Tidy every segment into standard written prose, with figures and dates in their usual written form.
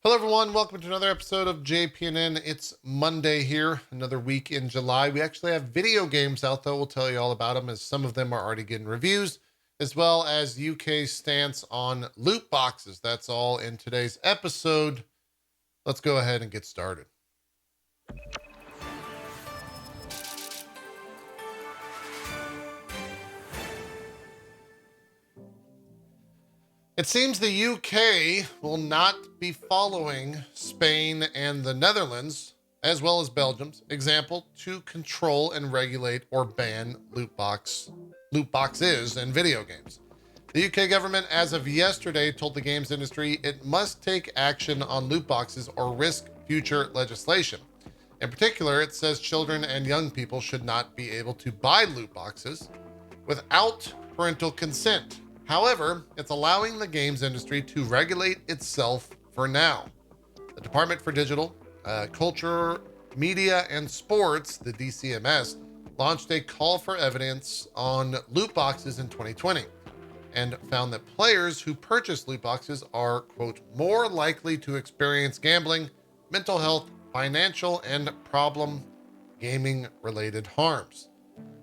Hello, everyone. Welcome to another episode of JPNN. It's Monday here, another week in July. We actually have video games out, though. We'll tell you all about them, as some of them are already getting reviews, as well as UK's stance on loot boxes. That's all in today's episode. Let's go ahead and get started. It seems the UK will not be following Spain and the Netherlands, as well as Belgium's example, to control and regulate or ban loot boxes in video games. The UK government, as of yesterday, told the games industry it must take action on loot boxes or risk future legislation. In particular, it says children and young people should not be able to buy loot boxes without parental consent. However, it's allowing the games industry to regulate itself for now. The Department for Digital, Culture, Media, and Sports, the DCMS, launched a call for evidence on loot boxes in 2020 and found that players who purchase loot boxes are, quote, more likely to experience gambling, mental health, financial, and problem gaming-related harms.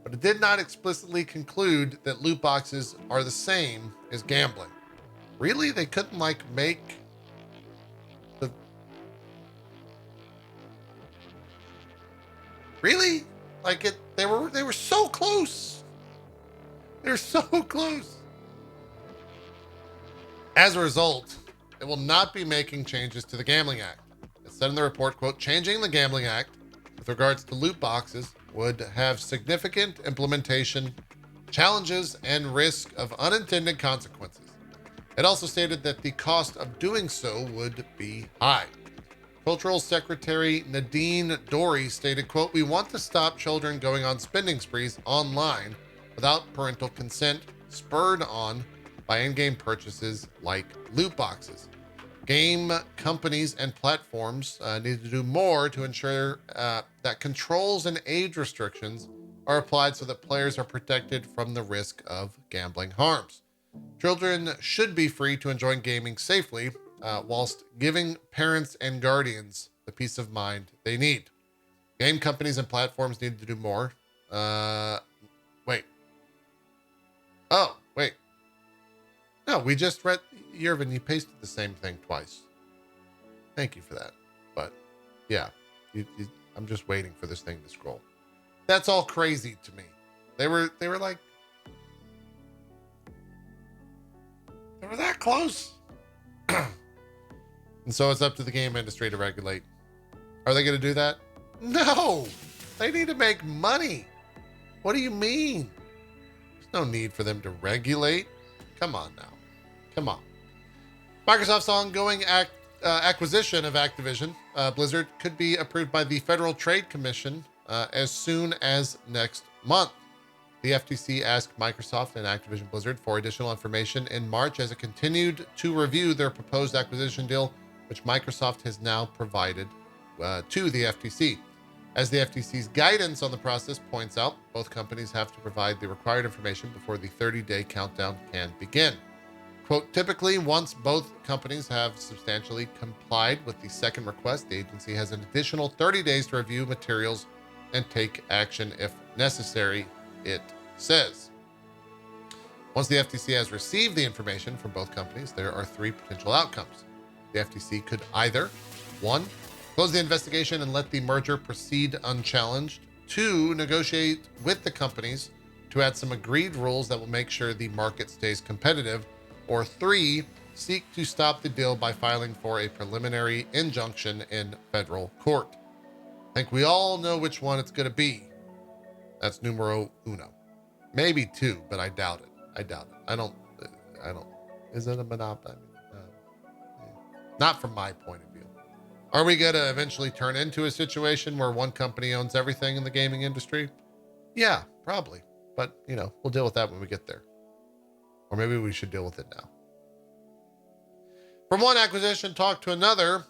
But it did not explicitly conclude that loot boxes are the same as gambling. Really? They couldn't make the... Really? They were so close. They're so close. As a result, it will not be making changes to the Gambling Act. It said in the report, quote, changing the Gambling Act with regards to loot boxes would have significant implementation challenges and risk of unintended consequences. It also stated that the cost of doing so would be high. Cultural Secretary Nadine Dorey stated, quote, we want to stop children going on spending sprees online without parental consent, spurred on by in-game purchases like loot boxes. Game companies and platforms need to do more to ensure that controls and age restrictions are applied so that players are protected from the risk of gambling harms. Children should be free to enjoy gaming safely, whilst giving parents and guardians the peace of mind they need. Game companies and platforms need to do more. Wait. Oh, wait. No, we just read... Yervin, you pasted the same thing twice. Thank you for that. But yeah, I'm just waiting for this thing to scroll. That's all crazy to me. They were that close. And so it's up to the game industry to regulate. Are they going to do that? No, they need to make money. What do you mean? There's no need for them to regulate. Come on now. Come on. Microsoft's ongoing acquisition of Activision Blizzard could be approved by the Federal Trade Commission as soon as next month. The FTC asked Microsoft and Activision Blizzard for additional information in March as it continued to review their proposed acquisition deal, which Microsoft has now provided to the FTC. As the FTC's guidance on the process points out, both companies have to provide the required information before the 30-day countdown can begin. Quote, typically, once both companies have substantially complied with the second request, the agency has an additional 30 days to review materials and take action if necessary, it says. Once the FTC has received the information from both companies, there are three potential outcomes. The FTC could either, 1, close the investigation and let the merger proceed unchallenged. 2, negotiate with the companies to add some agreed rules that will make sure the market stays competitive. Or 3, seek to stop the deal by filing for a preliminary injunction in federal court. I think we all know which one it's going to be. That's numero uno. Maybe 2, but I doubt it. I don't. Is it a monopoly? Not from my point of view. Are we going to eventually turn into a situation where one company owns everything in the gaming industry? Yeah, probably. But, we'll deal with that when we get there. Or maybe we should deal with it now. From one acquisition talk to another,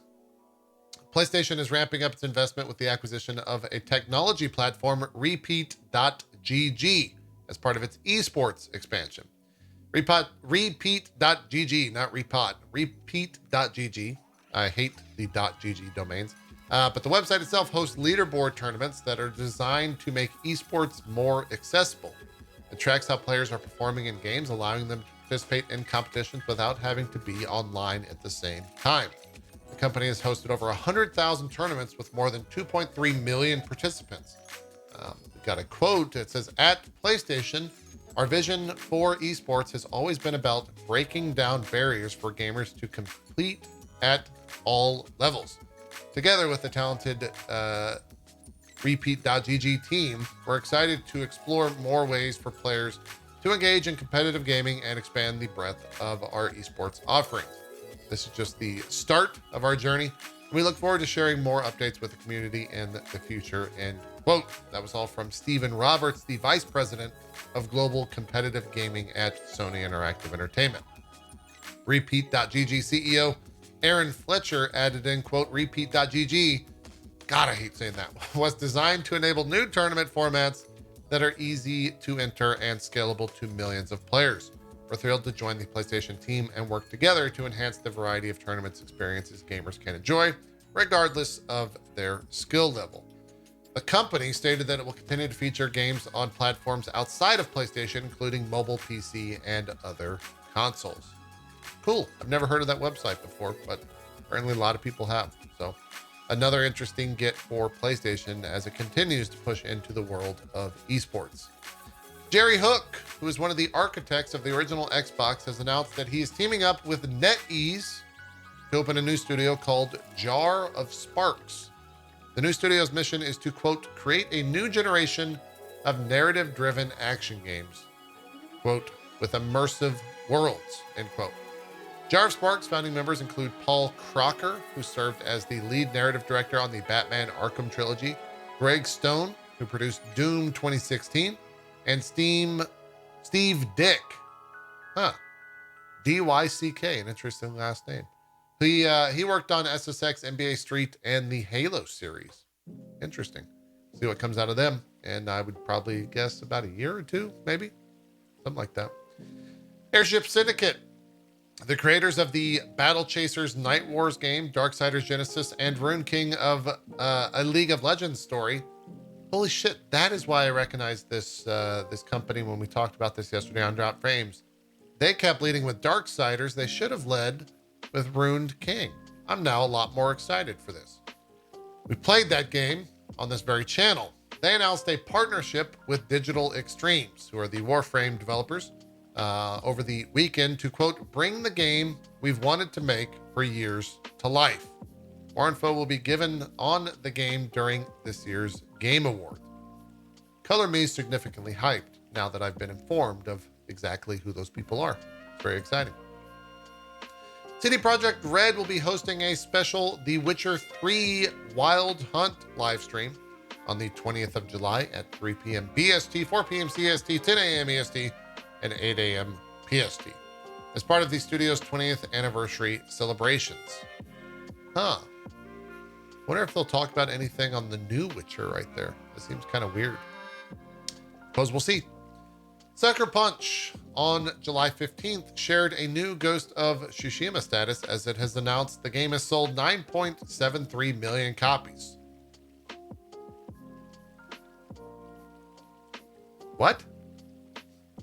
PlayStation is ramping up its investment with the acquisition of a technology platform, Repeat.gg, as part of its esports expansion. Repeat.gg, not Repot. Repeat.gg I hate the .gg domains. But the website itself hosts leaderboard tournaments that are designed to make esports more accessible. It tracks how players are performing in games, allowing them to participate in competitions without having to be online at the same time. The company has hosted over 100,000 tournaments with more than 2.3 million participants. We've got a quote. It says, "At PlayStation, our vision for esports has always been about breaking down barriers for gamers to compete at all levels. Together with the talented Repeat.gg team, we're excited to explore more ways for players to engage in competitive gaming and expand the breadth of our esports offerings. This is just the start of our journey. We look forward to sharing more updates with the community in the future." End quote. That was all from Stephen Roberts, the Vice President of Global Competitive Gaming at Sony Interactive Entertainment. Repeat.gg CEO Aaron Fletcher added in, quote, "Repeat.gg, God, I hate saying that, was designed to enable new tournament formats that are easy to enter and scalable to millions of players. We're thrilled to join the PlayStation team and work together to enhance the variety of tournaments experiences gamers can enjoy, regardless of their skill level." The company stated that it will continue to feature games on platforms outside of PlayStation, including mobile, PC, and other consoles. Cool. I've never heard of that website before, but apparently a lot of people have. So another interesting get for PlayStation as it continues to push into the world of esports. Jerry Hook, who is one of the architects of the original Xbox, has announced that he is teaming up with NetEase to open a new studio called Jar of Sparks. The new studio's mission is to, quote, "create a new generation of narrative-driven action games," quote, "with immersive worlds," end quote. Jar of Sparks founding members include Paul Crocker, who served as the lead narrative director on the Batman Arkham trilogy, Greg Stone, who produced Doom 2016, and Steve Dick. D-Y-C-K, an interesting last name. He worked on SSX, NBA Street, and the Halo series. Interesting. See what comes out of them. And I would probably guess about a year or two, maybe. Something like that. Airship Syndicate. The creators of the Battle Chasers Night Wars game, Darksiders Genesis, and Rune King of a League of Legends story. Holy shit, that is why I recognized this company when we talked about this yesterday on Drop Frames. They kept leading with Darksiders. They should have led with Ruined King. I'm now a lot more excited for this. We played that game on this very channel. They announced a partnership with Digital Extremes, who are the Warframe developers, over the weekend to, quote, "bring the game we've wanted to make for years to life." More info will be given on the game during this year's Game Award. Color me significantly hyped now that I've been informed of exactly who those people are. It's very exciting. CD Projekt Red will be hosting a special The Witcher 3 Wild Hunt livestream on the 20th of July at 3 p.m. BST, 4 p.m. CST, 10 a.m. EST, and 8 a.m. PST as part of the studio's 20th anniversary celebrations. Wonder if they'll talk about anything on the new Witcher right there. That seems kind of weird. Suppose we'll see. Sucker Punch on July 15th shared a new Ghost of Tsushima status as it has announced the game has sold 9.73 million copies. What?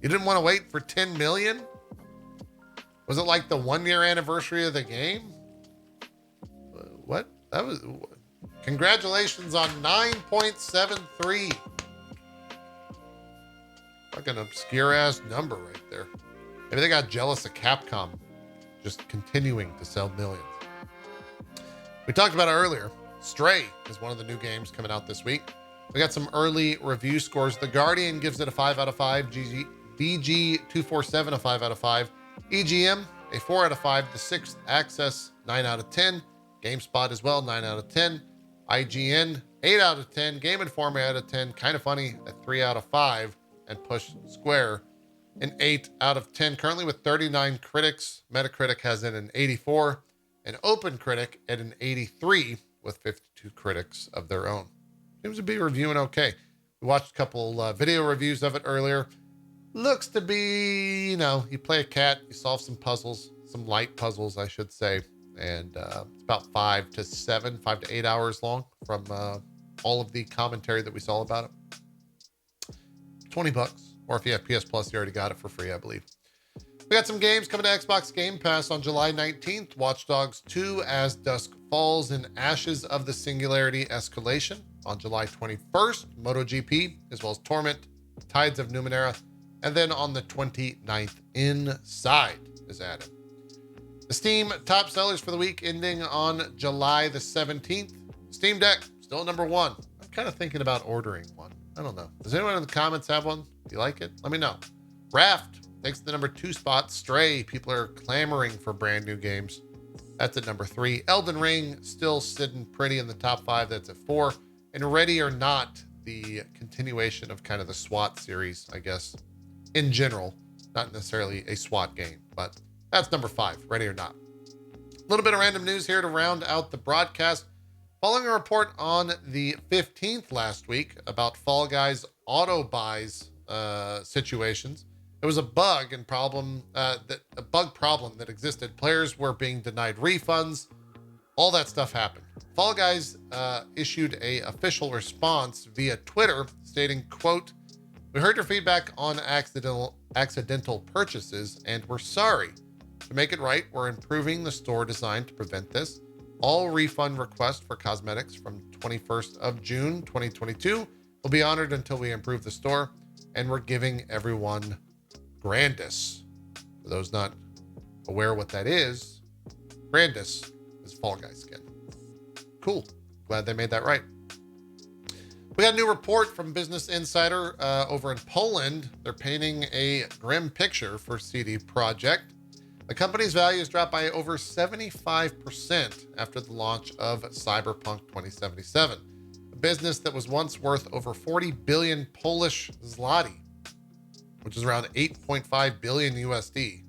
You didn't want to wait for 10 million? Was it like the 1-year anniversary of the game? What? That was... Congratulations on 9.73. Fucking obscure ass number right there. Maybe they got jealous of Capcom just continuing to sell millions. We talked about it earlier. Stray is one of the new games coming out this week. We got some early review scores. The Guardian gives it a 5 out of 5. BG247 a 5 out of 5. EGM a 4 out of 5. The Sixth Access 9 out of 10. GameSpot as well 9 out of 10. IGN 8 out of 10. Game Informer out of 10. Kind of Funny a 3 out of 5. And Push Square an 8 out of 10. Currently with 39 critics. Metacritic has it an 84. And OpenCritic at an 83 with 52 critics of their own. Seems to be reviewing okay. We watched a couple video reviews of it earlier. Looks to be, you play a cat, you solve some puzzles, some light puzzles, I should say. and it's about 5 to 8 hours long from all of the commentary that we saw about it. $20, or if you have PS Plus, you already got it for free, I believe. We got some games coming to Xbox Game Pass on July 19th. Watch Dogs 2 As Dusk Falls in Ashes of the Singularity Escalation. On July 21st, MotoGP, as well as Torment, Tides of Numenera. And then on the 29th, Inside is added. The Steam top sellers for the week ending on July the 17th. Steam Deck, still number one. I'm kind of thinking about ordering one. I don't know. Does anyone in the comments have one? Do you like it? Let me know. Raft takes the number 2 spot. Stray, people are clamoring for brand new games. That's at number 3. Elden Ring still sitting pretty in the top 5. That's at 4. And Ready or Not, the continuation of kind of the SWAT series, I guess, in general. Not necessarily a SWAT game, but that's number 5, Ready or Not. A little bit of random news here to round out the broadcast. Following a report on the 15th last week about Fall Guys auto buys situations, it was a bug problem that existed. Players were being denied refunds. All that stuff happened. Fall Guys issued a official response via Twitter stating, quote, "We heard your feedback on accidental purchases and we're sorry. To make it right, we're improving the store design to prevent this. All refund requests for cosmetics from 21st of June 2022 will be honored until we improve the store, and we're giving everyone Grandis." For those not aware what that is, Grandis is Fall Guys skin. Cool. Glad they made that right. We got a new report from Business Insider over in Poland. They're painting a grim picture for CD Projekt. The company's value has dropped by over 75% after the launch of Cyberpunk 2077. A business that was once worth over 40 billion Polish zloty, which is around 8.5 billion USD,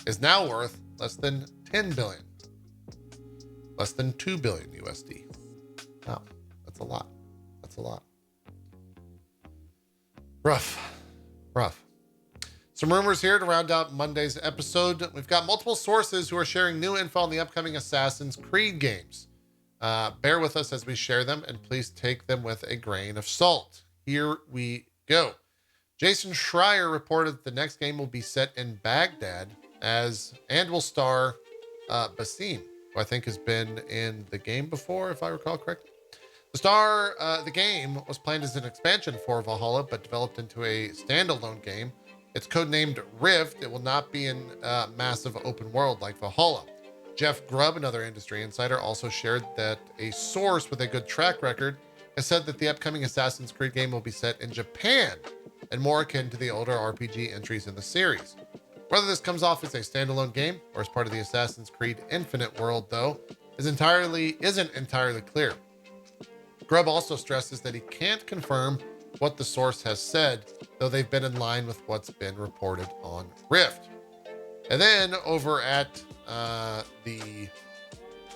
is now worth less than 10 billion. Less than 2 billion USD. Wow, that's a lot. That's a lot. Rough. Some rumors here to round out Monday's episode. We've got multiple sources who are sharing new info on the upcoming Assassin's Creed games. Bear with us as we share them, and please take them with a grain of salt. Here we go. Jason Schreier reported that the next game will be set in Baghdad and will star Basim, who I think has been in the game before, if I recall correctly. The game was planned as an expansion for Valhalla, but developed into a standalone game. It's codenamed Rift. It will not be in a massive open world like Valhalla. Jeff Grubb, another industry insider, also shared that a source with a good track record has said that the upcoming Assassin's Creed game will be set in Japan and more akin to the older RPG entries in the series. Whether this comes off as a standalone game or as part of the Assassin's Creed Infinite world, though, isn't entirely clear. Grubb also stresses that he can't confirm what the source has said, though they've been in line with what's been reported on Rift. And then over at the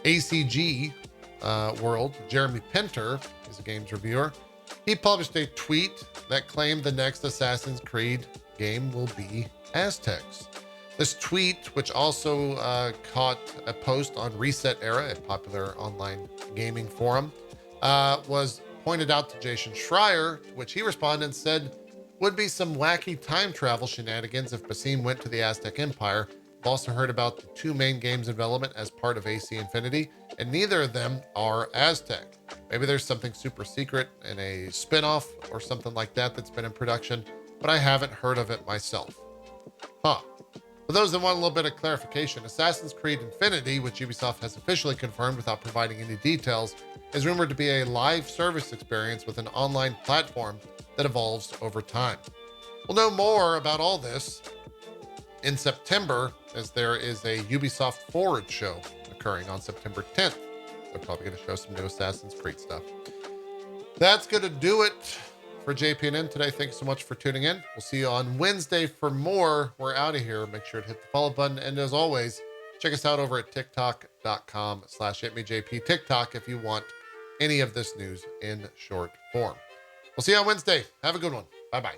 ACG world, Jeremy Pinter is a games reviewer. He published a tweet that claimed the next Assassin's Creed game will be Aztecs. This tweet, which also caught a post on Reset Era, a popular online gaming forum, was pointed out to Jason Schreier, which he responded and said would be some wacky time travel shenanigans if Basim went to the Aztec Empire. I've also heard about the 2 main games in development as part of AC Infinity, and neither of them are Aztec. Maybe there's something super secret in a spin-off or something like that that's been in production, but I haven't heard of it myself. For those that want a little bit of clarification, Assassin's Creed Infinity, which Ubisoft has officially confirmed without providing any details, is rumored to be a live service experience with an online platform that evolves over time. We'll know more about all this in September, as there is a Ubisoft Forward show occurring on September 10th. They're probably going to show some new Assassin's Creed stuff. That's going to do it for JPNN today. Thanks so much for tuning in. We'll see you on Wednesday for more. We're out of here. Make sure to hit the follow button. And as always, check us out over at tiktok.com/itmeJP. TikTok if you want any of this news in short form. We'll see you on Wednesday. Have a good one. Bye-bye.